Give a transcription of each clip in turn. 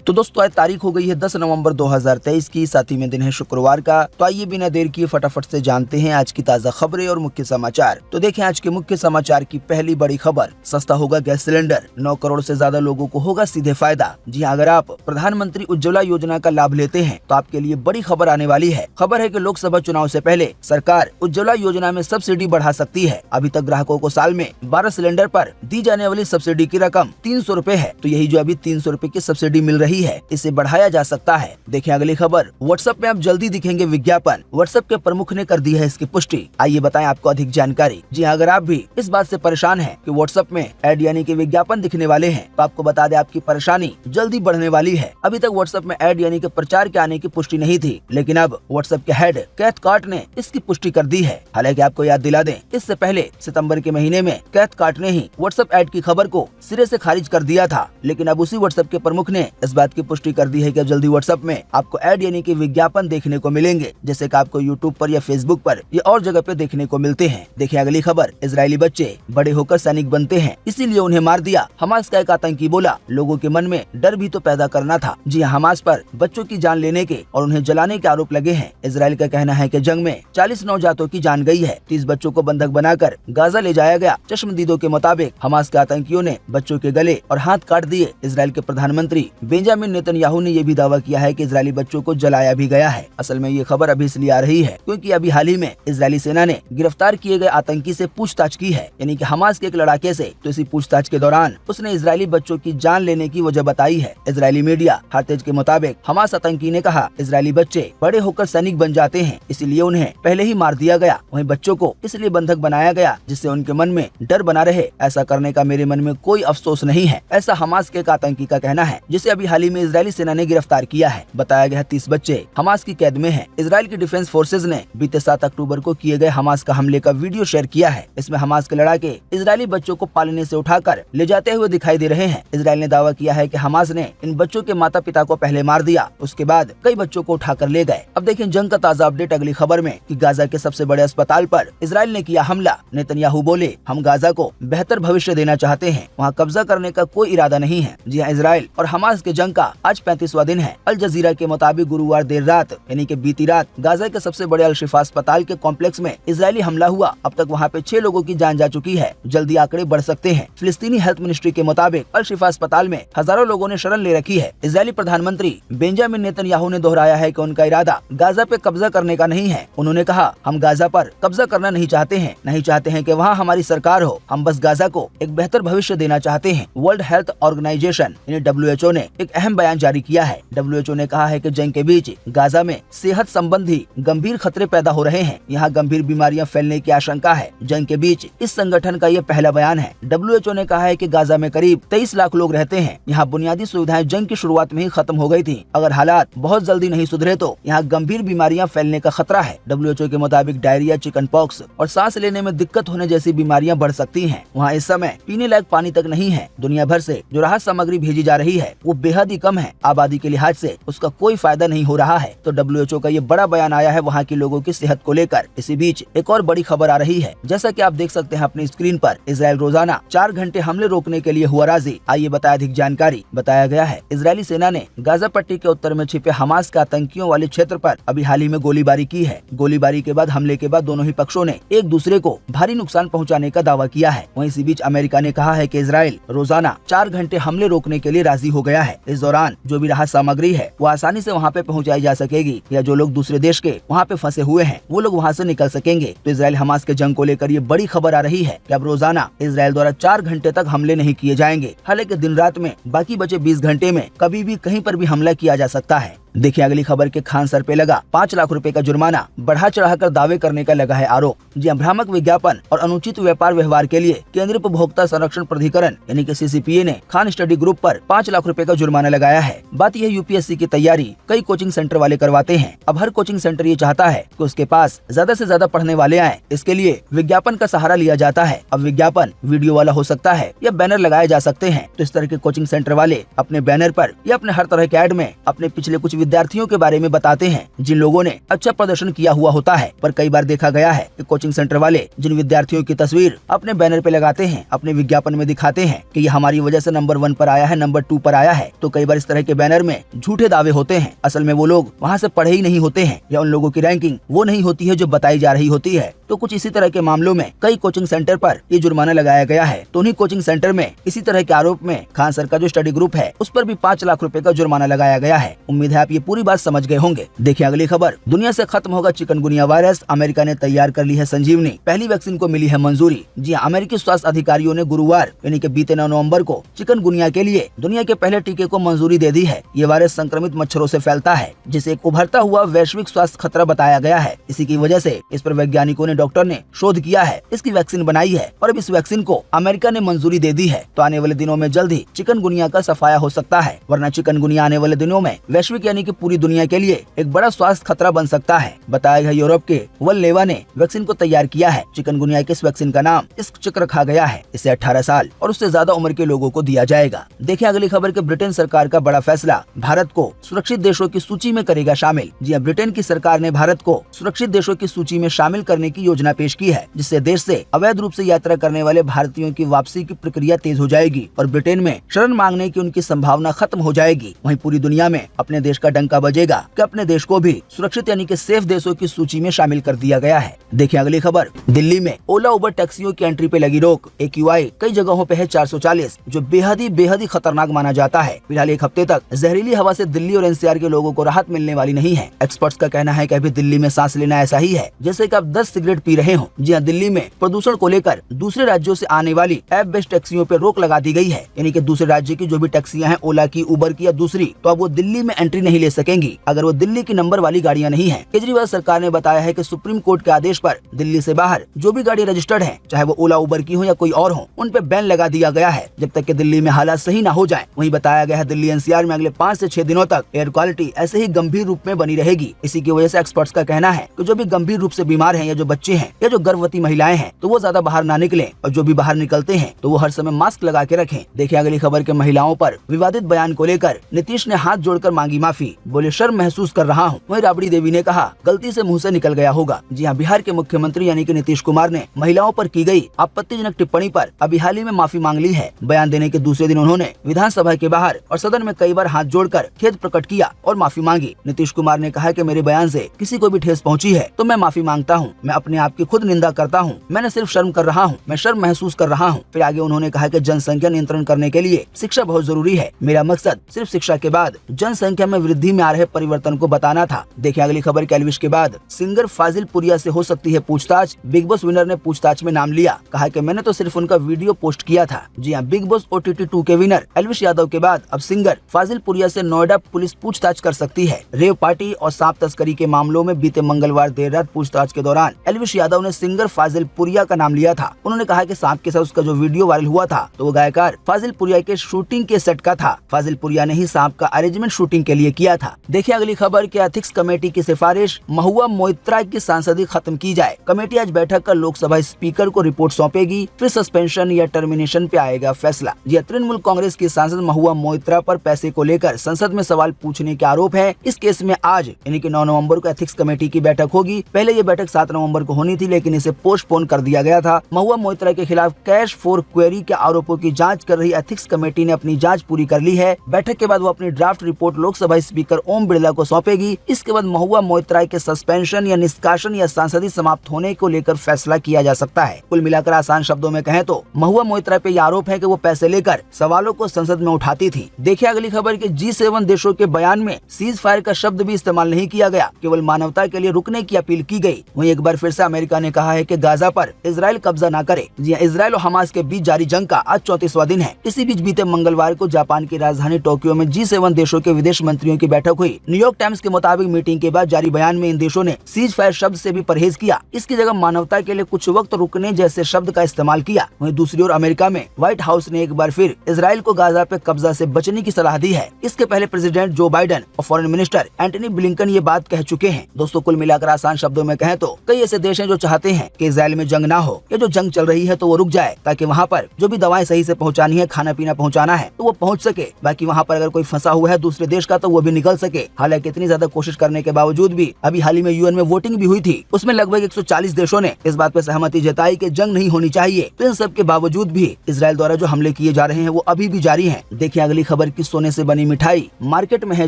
तो दोस्तों आज तारीख हो गई है 10 नवंबर 2023 की, साथ ही में दिन है शुक्रवार का। तो आइए बिना देर किए फटाफट से जानते हैं आज की ताज़ा खबरें और मुख्य समाचार। तो देखें आज के मुख्य समाचार की पहली बड़ी खबर, सस्ता होगा गैस सिलेंडर, 9 करोड़ से ज्यादा लोगों को होगा सीधे फायदा। जी हाँ, अगर आप प्रधानमंत्री उज्ज्वला योजना का लाभ लेते हैं तो आपके लिए बड़ी खबर आने वाली है। खबर है कि लोकसभा चुनाव से पहले सरकार उज्ज्वला योजना में सब्सिडी बढ़ा सकती है। अभी तक ग्राहकों को साल में 12 सिलेंडर पर दी जाने वाली सब्सिडी की रकम 300 रूपए है। तो यही जो अभी 300 रूपए की सब्सिडी मिल रही है, इसे बढ़ाया जा सकता है। देखिए अगली खबर, व्हाट्सएप में अब जल्दी दिखेंगे विज्ञापन, व्हाट्सएप के प्रमुख ने कर दी है इसकी पुष्टि। आइए बताएं आपको अधिक जानकारी। जी हाँ, अगर आप भी इस बात से परेशान हैं कि व्हाट्सएप में ऐड यानी कि विज्ञापन दिखने वाले हैं, तो आपको बता दें आपकी परेशानी जल्दी बढ़ने वाली है। अभी तक व्हाट्सएप में ऐड यानी कि प्रचार के आने की पुष्टि नहीं थी, लेकिन अब व्हाट्सएप के हेड कैथकार्ट ने इसकी पुष्टि कर दी है। हालांकि आपको याद दिला दें, इससे पहले सितंबर के महीने में कैथकार्ट ने ही व्हाट्सएप ऐड की खबर को सिरे से खारिज कर दिया था, लेकिन अब उसी व्हाट्सएप के प्रमुख ने इस बात की पुष्टि कर दी है कि अब जल्दी व्हाट्सएप में आपको ऐड यानी कि विज्ञापन देखने को मिलेंगे, जैसे कि आपको यूट्यूब पर या फेसबुक पर या और जगह पे देखने को मिलते हैं। देखिए अगली खबर, इजरायली बच्चे बड़े होकर सैनिक बनते हैं, इसीलिए उन्हें मार दिया। हमास का एक आतंकी बोला, लोगों के मन में डर भी तो पैदा करना था। जी हाँ, हमास पर बच्चों की जान लेने के और उन्हें जलाने के आरोप लगे हैं। इजराइल का कहना है कि जंग में 40 नवजातों की जान गई है, 30 बच्चों को बंधक बनाकर गाजा ले जाया गया। चश्मदीदों के मुताबिक हमास के आतंकियों ने बच्चों के गले और हाथ काट दिए। इजराइल के प्रधानमंत्री बेंजामिन नेतन्याहू ने यह भी दावा किया है कि इजरायली बच्चों को जलाया भी गया है। असल में ये खबर अभी इसलिए आ रही है क्योंकि अभी हाल ही में इजरायली सेना ने गिरफ्तार किए गए आतंकी से पूछताछ की है, यानी कि हमास के एक लड़ाके से। तो इसी पूछताछ के दौरान उसने इजरायली बच्चों की जान लेने की वजह बताई है। इजरायली मीडिया हार्तेज के मुताबिक हमास आतंकी ने कहा, इजरायली बच्चे बड़े होकर सैनिक बन जाते हैं, इसलिए उन्हें पहले ही मार दिया गया। वहीं बच्चों को इसलिए बंधक बनाया गया जिससे उनके मन में डर बना रहे। ऐसा करने का मेरे मन में कोई अफसोस नहीं है, ऐसा हमास के एक आतंकी का कहना है, जिसे अभी हाल ही में इजरायली सेना ने गिरफ्तार किया है। बताया गया 30 बच्चे हमास की कैद में हैं। इजराइल की डिफेंस फोर्सेज ने बीते 7 अक्टूबर को किए गए हमास का हमले का वीडियो शेयर किया है। इसमें हमास के लड़ाके इजरायली बच्चों को पालने से उठाकर ले जाते हुए दिखाई दे रहे हैं। इजराइल ने दावा किया है कि हमास ने इन बच्चों के माता पिता को पहले मार दिया, उसके बाद कई बच्चों को उठाकर ले गए। अब देखें जंग का ताज़ा अपडेट अगली खबर में कि गाजा के सबसे बड़े अस्पताल पर इजराइल ने किया हमला। नेतन्याहू बोले, हम गाजा को बेहतर भविष्य देना चाहते हैं, वहाँ कब्जा करने का कोई इरादा नहीं है। जी हाँ, इजराइल और हमास के जंग का आज 35वां दिन है। अल जजीरा के मुताबिक गुरुवार देर रात यानी कि बीती रात गाजा के सबसे बड़े अल शिफा अस्पताल के कॉम्प्लेक्स में इजरायली हमला हुआ। अब तक वहाँ पे 6 लोगों की जान जा चुकी है, जल्दी आंकड़े बढ़ सकते हैं। फिलिस्तीनी हेल्थ मिनिस्ट्री के मुताबिक अल शिफा अस्पताल में हजारों लोगों ने शरण ले रखी है। इजरायली प्रधानमंत्री बेंजामिन नेतन्याहू ने दोहराया है कि उनका इरादा गाजा पे कब्जा करने का नहीं है। उन्होंने कहा, हम गाजा पर कब्जा करना नहीं चाहते हैं कि वहाँ हमारी सरकार हो, हम बस गाजा को एक बेहतर भविष्य देना चाहते हैं। वर्ल्ड हेल्थ ऑर्गेनाइजेशन यानी WHO ने एक अहम बयान जारी किया है। WHO ने कहा है कि जंग के बीच गाजा में सेहत संबंधी गंभीर खतरे पैदा हो रहे हैं, यहाँ गंभीर बीमारियां फैलने की आशंका है। जंग के बीच इस संगठन का ये पहला बयान है। WHO ने कहा है कि गाजा में करीब 23 लाख लोग रहते हैं, यहाँ बुनियादी सुविधाएं जंग की शुरुआत में ही खत्म हो गई थी। अगर हालात बहुत जल्दी नहीं सुधरे तो यहाँ गंभीर बीमारियां फैलने का खतरा है। WHO के मुताबिक डायरिया, चिकन पॉक्स और सांस लेने में दिक्कत होने जैसी बीमारियां बढ़ सकती हैं। वहाँ इस समय पीने लायक पानी तक नहीं है। दुनिया भर से जो राहत सामग्री भेजी जा रही है वो बेहद ही कम है। आबादी के लिहाज से उसका कोई फायदा नहीं हो रहा है। तो WHO का ये बड़ा बयान आया है वहाँ के लोगों की सेहत को लेकर। इसी बीच एक और बड़ी खबर आ रही है, जैसा कि आप देख सकते हैं अपनी स्क्रीन पर। इजराइल रोजाना 4 घंटे हमले रोकने के लिए हुआ राजी। आइए बताया अधिक जानकारी। बताया गया है इजरायली सेना ने गाजा पट्टी के उत्तर में छिपे हमास के आतंकियों वाले क्षेत्र पर अभी हाल ही में गोलीबारी की है। गोलीबारी के बाद हमले के बाद दोनों ही पक्षों ने एक दूसरे को भारी नुकसान पहुँचाने का दावा किया है। वहीं इसी बीच अमेरिका ने कहा है कि इजराइल रोजाना 4 घंटे हमले रोकने के लिए राजी हो गया है। इस दौरान जो भी राहत सामग्री है वो आसानी से वहाँ पे पहुँचाई जा सकेगी, या जो लोग दूसरे देश के वहाँ पे फंसे हुए हैं वो लोग वहाँ से निकल सकेंगे। तो इजराइल हमास के जंग को लेकर ये बड़ी खबर आ रही है कि अब रोजाना इजराइल द्वारा 4 घंटे तक हमले नहीं किए जाएंगे। हालांकि दिन रात में बाकी बचे 20 घंटे में कभी भी कहीं पर भी हमला किया जा सकता है। देखिए अगली खबर के खान सर पे लगा 5 लाख रुपए का जुर्माना, बढ़ा चढ़ाकर दावे करने का लगा है आरोप। जी भ्रामक विज्ञापन और अनुचित व्यापार व्यवहार के लिए केंद्रीय उपभोक्ता संरक्षण प्राधिकरण यानी कि CCPA ने खान स्टडी ग्रुप पर 5 लाख रुपए का जुर्माना लगाया है। बात यह UPSC की तैयारी कई कोचिंग सेंटर वाले करवाते हैं। अब हर कोचिंग सेंटर ये चाहता है कि उसके पास ज्यादा से ज्यादा पढ़ने वाले आए, इसके लिए विज्ञापन का सहारा लिया जाता है। अब विज्ञापन वीडियो वाला हो सकता है या बैनर लगाए जा सकते हैं। तो इस तरह के कोचिंग सेंटर वाले अपने बैनर पर या अपने हर तरह के ऐड में अपने पिछले कुछ विद्यार्थियों के बारे में बताते हैं जिन लोगों ने अच्छा प्रदर्शन किया हुआ होता है। पर कई बार देखा गया है कि कोचिंग सेंटर वाले जिन विद्यार्थियों की तस्वीर अपने बैनर पे लगाते हैं, अपने विज्ञापन में दिखाते हैं कि ये हमारी वजह से नंबर 1 पर आया है, नंबर 2 पर आया है, तो कई बार इस तरह के बैनर में झूठे दावे होते हैं। असल में वो लोग वहाँ से पढ़े ही नहीं होते हैं या उन लोगों की रैंकिंग वो नहीं होती है जो बताई जा रही होती है। तो कुछ इसी तरह के मामलों में कई कोचिंग सेंटर पर ये जुर्माना लगाया गया है। तो उन्हीं कोचिंग सेंटर में इसी तरह के आरोप में खान सर का जो स्टडी ग्रुप है उस पर भी 5 लाख रुपए का जुर्माना लगाया गया है। उम्मीद है आप ये पूरी बात समझ गए होंगे। देखिए अगली खबर, दुनिया से खत्म होगा चिकनगुनिया वायरस, अमेरिका ने तैयार कर ली है संजीवनी, पहली वैक्सीन को मिली है मंजूरी। जी हाँ, अमेरिकी स्वास्थ्य अधिकारियों ने गुरुवार यानी कि बीते 9 नवंबर को चिकनगुनिया के लिए दुनिया के पहले टीके को मंजूरी दे दी है। ये वायरस संक्रमित मच्छरों से फैलता है जिसे एक उभरता हुआ वैश्विक स्वास्थ्य खतरा बताया गया है। इसी की वजह से इस पर वैज्ञानिकों ने डॉक्टर ने शोध किया है, इसकी वैक्सीन बनाई है और अब इस वैक्सीन को अमेरिका ने मंजूरी दे दी है। तो आने वाले दिनों में जल्द ही चिकनगुनिया का सफाया हो सकता है, वरना चिकनगुनिया आने वाले दिनों में वैश्विक यानी कि पूरी दुनिया के लिए एक बड़ा स्वास्थ्य खतरा बन सकता है। बताया गया यूरोप के वल्लेवा ने वैक्सीन को तैयार किया है। चिकनगुनिया के इस वैक्सीन का नाम इस्क रखा गया है। इसे 18 साल और उससे ज्यादा उम्र के लोगों को दिया जाएगा। देखिए अगली खबर के ब्रिटेन सरकार का बड़ा फैसला, भारत को सुरक्षित देशों की सूची में करेगा शामिल। जी हाँ, ब्रिटेन की सरकार ने भारत को सुरक्षित देशों की सूची में शामिल करने की योजना पेश की है, जिससे देश से अवैध रूप से यात्रा करने वाले भारतीयों की वापसी की प्रक्रिया तेज हो जाएगी और ब्रिटेन में शरण मांगने की उनकी संभावना खत्म हो जाएगी। वहीं पूरी दुनिया में अपने देश का डंका बजेगा कि अपने देश को भी सुरक्षित यानी कि सेफ देशों की सूची में शामिल कर दिया गया है। देखिए अगली खबर, दिल्ली में ओला उबर टैक्सियों की एंट्री पे लगी रोक, AQI कई जगहों पे है 440, जो बेहद ही खतरनाक माना जाता है। फिलहाल एक हफ्ते तक जहरीली हवा से दिल्ली और NCR के लोगों को राहत मिलने वाली नहीं है। एक्सपर्ट्स का कहना है कि अभी दिल्ली में सांस लेना ऐसा ही है जैसे कि आप 10 सिगरेट पी रहे हो। जी हाँ, दिल्ली में प्रदूषण को लेकर दूसरे राज्यों से आने वाली ऐप बेस्ड टैक्सियों पे रोक लगा दी गई है, यानी कि दूसरे राज्य की जो भी टैक्सियां हैं, ओला की, उबर की या दूसरी, तो अब वो दिल्ली में एंट्री नहीं ले सकेंगी अगर वो दिल्ली की नंबर वाली गाड़ियां नहीं है। केजरीवाल सरकार ने बताया है कि सुप्रीम कोर्ट के आदेश पर दिल्ली से बाहर जो भी गाड़ी रजिस्टर्ड है, चाहे वो ओला उबर की हो या कोई और हो, उन पे बैन लगा दिया गया है जब तक कि दिल्ली में हालात सही ना हो जाए। वहीं बताया गया है दिल्ली NCR में अगले 5 से 6 दिनों तक एयर क्वालिटी ऐसे ही गंभीर रूप में बनी रहेगी। इसी की वजह से एक्सपर्ट्स का कहना है कि जो भी गंभीर रूप से बीमार हैं या जो बच्चे हैं या जो गर्भवती महिलाएं हैं, तो वो ज्यादा बाहर ना निकलें और जो भी बाहर निकलते हैं तो वो हर समय मास्क लगा के रखें। देखिए अगली खबर के महिलाओं पर विवादित बयान को लेकर नीतीश ने हाथ जोड़कर मांगी माफी, बोले शर्म महसूस कर रहा हूँ। वहीं राबड़ी देवी ने कहा गलती से मुंह से निकल गया होगा। जी हाँ, बिहार के मुख्यमंत्री यानी कि नीतीश कुमार ने महिलाओं पर की गई आपत्तिजनक टिप्पणी पर अभी हाल ही में माफी मांग ली है। बयान देने के दूसरे दिन उन्होंने विधानसभा के बाहर और सदन में कई बार हाथ जोड़कर खेद प्रकट किया और माफी मांगी। नीतीश कुमार ने कहा कि मेरे बयान से किसी को भी ठेस पहुंची है तो मैं माफी मांगता हूं। मैं अपने आप की खुद निंदा करता हूं। मैंने सिर्फ शर्म कर रहा हूं, मैं शर्म महसूस कर रहा हूं। फिर आगे उन्होंने कहा कि जनसंख्या नियंत्रण करने के लिए शिक्षा बहुत जरूरी है। मेरा मकसद सिर्फ शिक्षा के बाद जनसंख्या में वृद्धि में आ रहे परिवर्तन को बताना था। देखिए अगली खबर के एल्विश के बाद सिंगर फाजिल पुरिया से हो सकती है पूछताछ। बिग बॉस विनर ने पूछताछ में नाम लिया, कहा कि मैंने तो सिर्फ उनका वीडियो पोस्ट किया था। जी हाँ, बिग बॉस OTT 2 के विनर एल्विश यादव के बाद अब सिंगर फाजिल पुरिया से नोएडा पुलिस पूछताछ कर सकती है। रेव पार्टी और सांप तस्करी के मामलों में बीते मंगलवार देर रात पूछताछ के दौरान एल्विश यादव ने सिंगर फाजिल पुरिया का नाम लिया था। उन्होंने कहा कि सांप के साथ उसका जो वीडियो वायरल हुआ था तो वो गायकार फाजिल पुरिया के शूटिंग के सेट का था। फाजिल पुरिया ने ही सांप का अरेंजमेंट शूटिंग के लिए किया था। देखिए अगली खबर के एथिक्स कमेटी की सिफारिश, महुआ मोइत्रा की सांसदी खत्म की जाए। कमेटी आज बैठक कर लोकसभा स्पीकर को रिपोर्ट सौंपेगी, फिर सस्पेंशन या टर्मिनेशन पे आएगा फैसला। यह तृणमूल कांग्रेस की सांसद महुआ मोइत्रा पर पैसे को लेकर संसद में सवाल पूछने के आरोप है। इस केस में आज यानी कि 9 नवंबर को एथिक्स कमेटी की बैठक होगी। पहले ये बैठक 7 नवंबर को होनी थी, लेकिन इसे पोस्टपोन कर दिया गया था। महुआ मोइत्रा के खिलाफ कैश फॉर क्वेरी के आरोपों की जांच कर रही एथिक्स कमेटी ने अपनी जांच पूरी कर ली है। बैठक के बाद वो अपनी draft report Lok Sabha speaker Om Birla को सौंपेगी। इसके बाद महुआ मोइत्रा के सस्पेंशन या निष्कासन या सांसदी समाप्त होने को लेकर फैसला किया जा सकता है। कुल मिलाकर आसान शब्दों में कहें तो महुआ मोइत्रा पे आरोप है कि वो पैसे लेकर सवालों को संसद में उठाती थी। देखिए अगली खबर के G7 देशों के बयान में सीज फायर का शब्द भी इस्तेमाल नहीं किया गया, केवल मानवता के लिए रुकने की अपील की गई। वहीं एक बार फिर से अमेरिका ने कहा है कि गाजा पर इजराइल कब्जा न करे। जी हां, इजराइल और हमास के बीच जारी जंग का आज 34वां दिन है। इसी बीच बीते मंगलवार को जापान की राजधानी टोक्यो में G7 देशों के विदेश मंत्रियों की बैठक हुई। न्यूयॉर्क टाइम्स के मुताबिक मीटिंग के बाद जारी बयान में इन देशों ने सीज फायर शब्द से भी परहेज किया। इसकी जगह मानवता के लिए कुछ वक्त रुकने जैसे शब्द का इस्तेमाल किया। वहीं दूसरी ओर अमेरिका में व्हाइट हाउस ने एक बार फिर इजराइल को गाजा पे कब्जा से बचने की सलाह दी है। इसके पहले प्रेसिडेंट जो बाइडेन और फॉरेन मिनिस्टर एंटनी ब्लिंकन ये बात कह चुके हैं। दोस्तों कुल मिलाकर आसान शब्दों में कहें तो कई ऐसे देश हैं जो चाहते हैं कि इजराइल में जंग ना हो, या जो जंग चल रही है तो वो रुक जाए, ताकि वहाँ पर जो भी दवाएं सही से पहुँचानी है, खाना पीना पहुँचाना है तो वो पहुँच सके। बाकी वहाँ पर अगर कोई फंसा हुआ है दूसरे देश का तो वो भी निकल सके। हालांकि इतनी ज्यादा कोशिश करने के बावजूद भी अभी हाल ही में यूएन में वोटिंग भी हुई थी, उसमें लगभग 140 देशों ने इस बात पर सहमति जताई कि जंग नहीं होनी चाहिए। तो इन सब के बावजूद भी इजराइल द्वारा जो हमले किए जा रहे हैं वो अभी भी जारी हैं। देखिए अगली खबर की सोने से बनी मिठाई मार्केट में है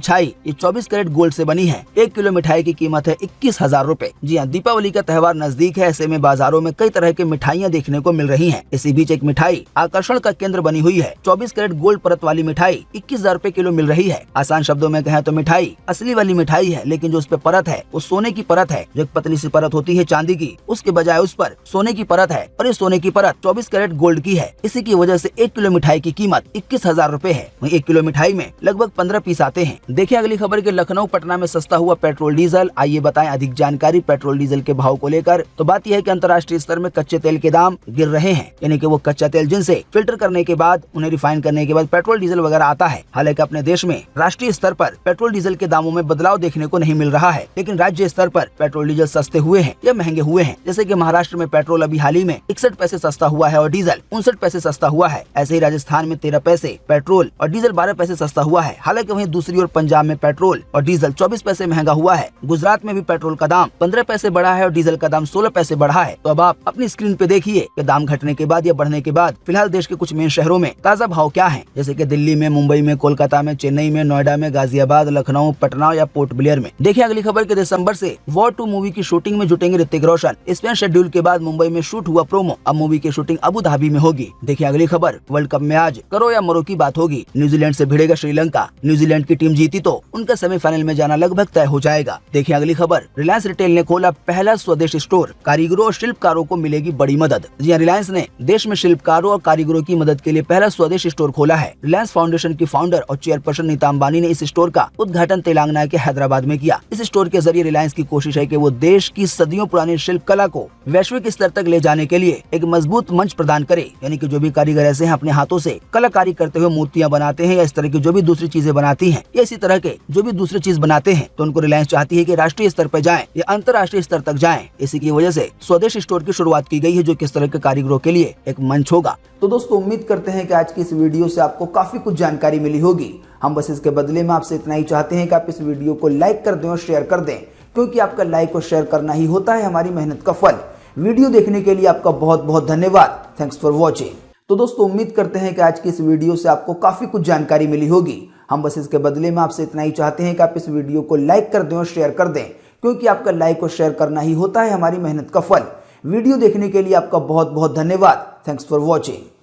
छाई। ये 24 कैरेट गोल्ड से बनी है। 1 किलो मिठाई की कीमत है 21,000 रूपए। जी हाँ, दीपावली का त्योहार नजदीक है, ऐसे में बाजारों में कई तरह की मिठाइयाँ देखने को मिल रही है। इसी बीच एक मिठाई आकर्षण का केंद्र बनी हुई है। 24 कैरेट गोल्ड परत वाली मिठाई 21,000 रूपए किलो मिल रही है। आसान शब्दों में कहें तो मिठाई असली वाली मिठाई है, लेकिन जो उस पे परत है वो सोने की परत है। जो एक पतली सी परत होती है चांदी की, उसके बजाय उस पर सोने की परत है, और ये सोने की परत 24 कैरेट गोल्ड की है। इसी की वजह से 1 किलो मिठाई की कीमत 21,000 रूपए है। वहीं 1 किलो मिठाई में लगभग 15 पीस आते हैं। देखिए अगली खबर के लखनऊ पटना में सस्ता हुआ पेट्रोल डीजल। आइए बताएं अधिक जानकारी पेट्रोल डीजल के भाव को लेकर। तो बात यह है कि अंतर्राष्ट्रीय स्तर में कच्चे तेल के दाम गिर रहे हैं, यानी कि वो कच्चा तेल जिनसे फिल्टर करने के बाद उन्हें रिफाइन करने के बाद पेट्रोल डीजल वगैरह आता है। हालांकि अपने देश में राष्ट्रीय स्तर पर पेट्रोल डीजल के दामों में बदलाव देखने को नहीं मिल रहा है, लेकिन राज्य स्तर पर पेट्रोल डीजल सस्ते हुए हैं या महंगे हुए हैं। जैसे कि महाराष्ट्र में पेट्रोल अभी हाल ही में 61 पैसे सस्ता हुआ है और डीजल 59 पैसे सस्ता हुआ है। ऐसे ही राजस्थान में 13 पैसे पेट्रोल और डीजल 12 पैसे सस्ता हुआ है। हालांकि वहीं दूसरी ओर पंजाब में पेट्रोल और डीजल 24 पैसे महंगा हुआ है। गुजरात में भी पेट्रोल का दाम 15 पैसे बढ़ा है और डीजल का दाम 16 पैसे बढ़ा है। तो अब आप अपनी स्क्रीन पे देखिए कि दाम घटने के बाद या बढ़ने के बाद फिलहाल देश के कुछ मेन शहरों में ताजा भाव क्या है, जैसे कि दिल्ली में, मुंबई में, कोलकाता में, चेन्नई में, नोएडा में, गाजियाबाद, लखनऊ, पटना या पोर्ट ब्लेयर में। देखिए अगली खबर के दिसंबर से वॉर 2 मूवी की शूटिंग में जुटेंगे ऋतिक रोशन। स्पेन शेड्यूल के बाद मुंबई में शूट हुआ प्रोमो, अब मूवी की शूटिंग अबू धाबी में होगी। देखिए अगली खबर, वर्ल्ड कप में आज करो या मरो की बात होगी। न्यूजीलैंड से भिड़ेगा श्रीलंका। न्यूजीलैंड की टीम जीती तो उनका सेमीफाइनल में जाना लगभग तय हो जाएगा। देखिए अगली खबर, रिलायंस रिटेल ने खोला पहला स्वदेशी स्टोर। कारीगरों और शिल्पकारों को मिलेगी बड़ी मदद। जी हाँ, रिलायंस ने देश में शिल्पकारों और कारीगरों की मदद के लिए पहला स्वदेशी स्टोर खोला है। रिलायंस फाउंडेशन की फाउंडर और चेयरपर्सन नीता अंबानी ने इस स्टोर का उद्घाटन तेलंगाना के हैदराबाद में किया। इस स्टोर के जरिए रिलायंस की कोशिश है कि वो देश की सदियों पुरानी शिल्प कला को वैश्विक स्तर तक ले जाने के लिए एक मजबूत मंच प्रदान करे। यानी कि जो भी कारीगर ऐसे हैं अपने हाथों से कलाकारी करते हुए मूर्तियां बनाते हैं या इस तरह की जो भी दूसरी चीजें बनाती हैं या इसी तरह के जो भी दूसरी चीज बनाते हैं, तो उनको रिलायंस चाहती है कि राष्ट्रीय स्तर पर जाएं या अंतर्राष्ट्रीय स्तर तक जाएं। इसी की वजह से स्वदेशी स्टोर की शुरुआत की गई है, जो किस तरह के कारीगरों के लिए एक मंच होगा। तो दोस्तों उम्मीद करते हैं कि आज की इस वीडियो से आपको काफी कुछ जानकारी मिली होगी। हम बस इसके बदले में आपसे इतना ही चाहते हैं कि आप इस वीडियो को लाइक कर दें और शेयर कर दें, क्योंकि आपका लाइक और शेयर करना ही होता है हमारी मेहनत का फल। वीडियो देखने के लिए आपका बहुत बहुत धन्यवाद। Thanks for watching. तो दोस्तों उम्मीद करते हैं कि आज की इस वीडियो से आपको काफी कुछ जानकारी मिली होगी। हम बस इसके बदले में आपसे इतना ही चाहते हैं कि आप इस वीडियो को लाइक कर दें और शेयर कर दें, क्योंकि आपका लाइक और शेयर करना ही होता है हमारी मेहनत का फल। वीडियो देखने के लिए आपका बहुत बहुत धन्यवाद। Thanks for watching.